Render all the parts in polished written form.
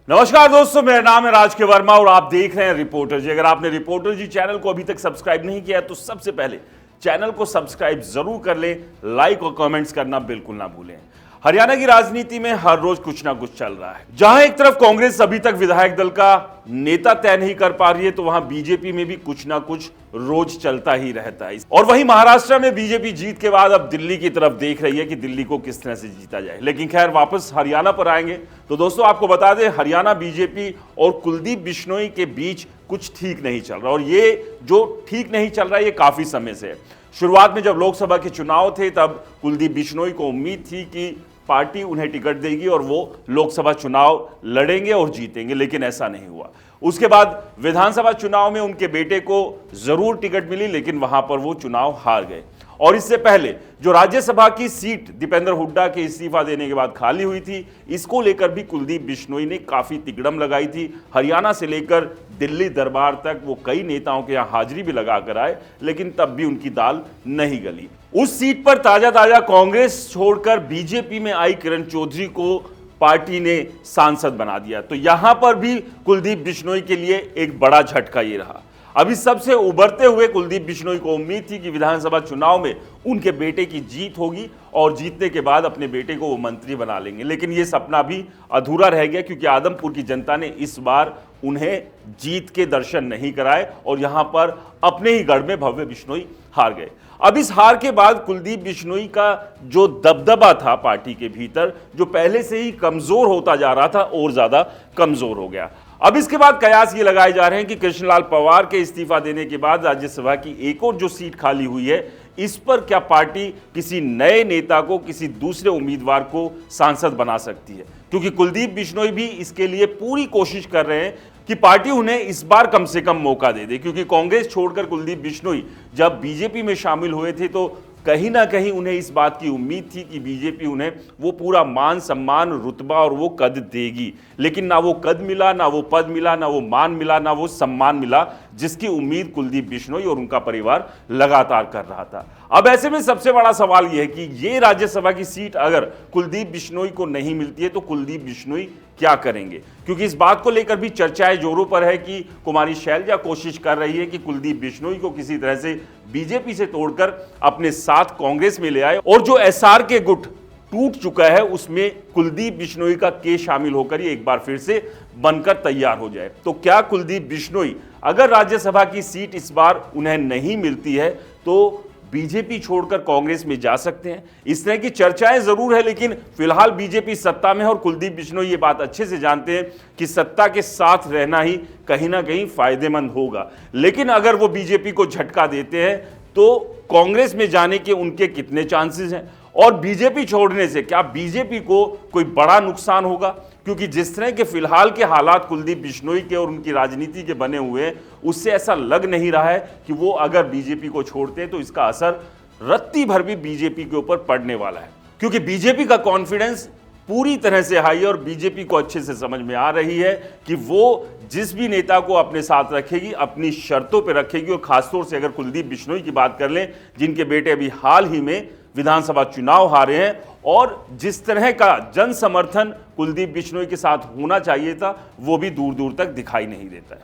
नमस्कार दोस्तों, मेरा नाम है राज के वर्मा और आप देख रहे हैं रिपोर्टर जी। अगर आपने रिपोर्टर जी चैनल को अभी तक सब्सक्राइब नहीं किया है तो सबसे पहले चैनल को सब्सक्राइब जरूर कर लें, लाइक और कमेंट्स करना बिल्कुल ना भूलें। हरियाणा की राजनीति में हर रोज कुछ ना कुछ चल रहा है। जहां एक तरफ कांग्रेस अभी तक विधायक दल का नेता तय नहीं कर पा रही है, तो वहां बीजेपी में भी कुछ ना कुछ रोज चलता ही रहता है। और वहीं महाराष्ट्र में बीजेपी जीत के बाद अब दिल्ली की तरफ देख रही है कि दिल्ली को किस तरह से जीता जाए। लेकिन खैर, वापस हरियाणा पर आएंगे तो दोस्तों आपको बता दें, हरियाणा बीजेपी और कुलदीप बिश्नोई के बीच कुछ ठीक नहीं चल रहा। और ये जो ठीक नहीं चल रहा है ये काफी समय से है। शुरुआत में जब लोकसभा के चुनाव थे तब कुलदीप बिश्नोई को उम्मीद थी कि पार्टी उन्हें टिकट देगी और वो लोकसभा चुनाव लड़ेंगे और जीतेंगे, लेकिन ऐसा नहीं हुआ। उसके बाद विधानसभा चुनाव में उनके बेटे को जरूर टिकट मिली, लेकिन वहां पर वो चुनाव हार गए। और इससे पहले जो राज्यसभा की सीट दीपेंद्र हुड्डा के इस्तीफा देने के बाद खाली हुई थी, इसको लेकर भी कुलदीप बिश्नोई ने काफी तिकड़म लगाई थी। हरियाणा से लेकर दिल्ली दरबार तक वो कई नेताओं के यहां हाजिरी भी लगा कर आए, लेकिन तब भी उनकी दाल नहीं गली। उस सीट पर ताजा कांग्रेस छोड़कर बीजेपी में आई किरण चौधरी को पार्टी ने सांसद बना दिया। तो यहां पर भी कुलदीप बिश्नोई के लिए एक बड़ा झटका ये रहा। अभी सबसे उभरते हुए कुलदीप बिश्नोई को उम्मीद थी कि विधानसभा चुनाव में उनके बेटे की जीत होगी और जीतने के बाद अपने बेटे को वो मंत्री बना लेंगे। लेकिन ये सपना भी अधूरा रह गया, क्योंकि आदमपुर की जनता ने इस बार उन्हें जीत के दर्शन नहीं कराए और यहां पर अपने ही गढ़ में भव्य बिश्नोई हार गए। अब इस हार के बाद कुलदीप बिश्नोई का जो दबदबा था पार्टी के भीतर, जो पहले से ही कमजोर होता जा रहा था, और ज्यादा कमजोर हो गया। अब इसके बाद कयास ये लगाए जा रहे हैं कि कृष्णलाल पवार के इस्तीफा देने के बाद राज्यसभा की एक और जो सीट खाली हुई है, इस पर क्या पार्टी किसी नए नेता को, किसी दूसरे उम्मीदवार को सांसद बना सकती है। क्योंकि कुलदीप बिश्नोई भी इसके लिए पूरी कोशिश कर रहे हैं कि पार्टी उन्हें इस बार कम से कम मौका दे दे। क्योंकि कांग्रेस छोड़कर कुलदीप बिश्नोई जब बीजेपी में शामिल हुए थे तो कहीं ना कहीं उन्हें इस बात की उम्मीद थी कि बीजेपी उन्हें वो पूरा मान सम्मान, रुतबा और वो कद देगी। लेकिन ना वो कद मिला, ना वो पद मिला, ना वो मान मिला, ना वो सम्मान मिला, जिसकी उम्मीद कुलदीप बिश्नोई और उनका परिवार लगातार कर रहा था। अब ऐसे में सबसे बड़ा सवाल यह है कि ये राज्यसभा की सीट अगर कुलदीप बिश्नोई को नहीं मिलती है तो कुलदीप बिश्नोई क्या करेंगे। क्योंकि इस बात को लेकर भी चर्चाएं जोरों पर है कि कुमारी शैलजा कोशिश कर रही है कि कुलदीप बिश्नोई को किसी तरह से बीजेपी से तोड़कर अपने साथ कांग्रेस में ले आए, और जो एसआर के गुट टूट चुका है उसमें कुलदीप बिश्नोई का केस शामिल होकर ही एक बार फिर से बनकर तैयार हो जाए। तो क्या कुलदीप बिश्नोई, अगर राज्यसभा की सीट इस बार उन्हें नहीं मिलती है, तो बीजेपी छोड़कर कांग्रेस में जा सकते हैं? इस तरह की चर्चाएं जरूर है, लेकिन फिलहाल बीजेपी सत्ता में है और कुलदीप बिश्नोई ये बात अच्छे से जानते हैं कि सत्ता के साथ रहना ही कहीं ना कहीं फायदेमंद होगा। लेकिन अगर वो बीजेपी को झटका देते हैं तो कांग्रेस में जाने के उनके कितने चांसेस हैं, और बीजेपी छोड़ने से क्या बीजेपी को कोई बड़ा नुकसान होगा? क्योंकि जिस तरह के फिलहाल के हालात कुलदीप बिश्नोई के और उनकी राजनीति के बने हुए हैं, उससे ऐसा लग नहीं रहा है कि वो अगर बीजेपी को छोड़ते हैं तो इसका असर रत्ती भर भी बीजेपी के ऊपर पड़ने वाला है। क्योंकि बीजेपी का कॉन्फिडेंस पूरी तरह से हाई है और बीजेपी को अच्छे से समझ में आ रही है कि वो जिस भी नेता को अपने साथ रखेगी, अपनी शर्तों पर रखेगी। और खासतौर से अगर कुलदीप बिश्नोई की बात कर लें, जिनके बेटे अभी हाल ही में विधानसभा चुनाव हारे हैं, और जिस तरह का जन समर्थन कुलदीप बिश्नोई के साथ होना चाहिए था, वो भी दूर दूर तक दिखाई नहीं देता है।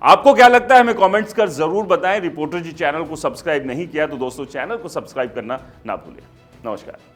आपको क्या लगता है हमें कमेंट्स कर जरूर बताएं। रिपोर्टर जी चैनल को सब्सक्राइब नहीं किया तो दोस्तों चैनल को सब्सक्राइब करना ना भूलें। नमस्कार।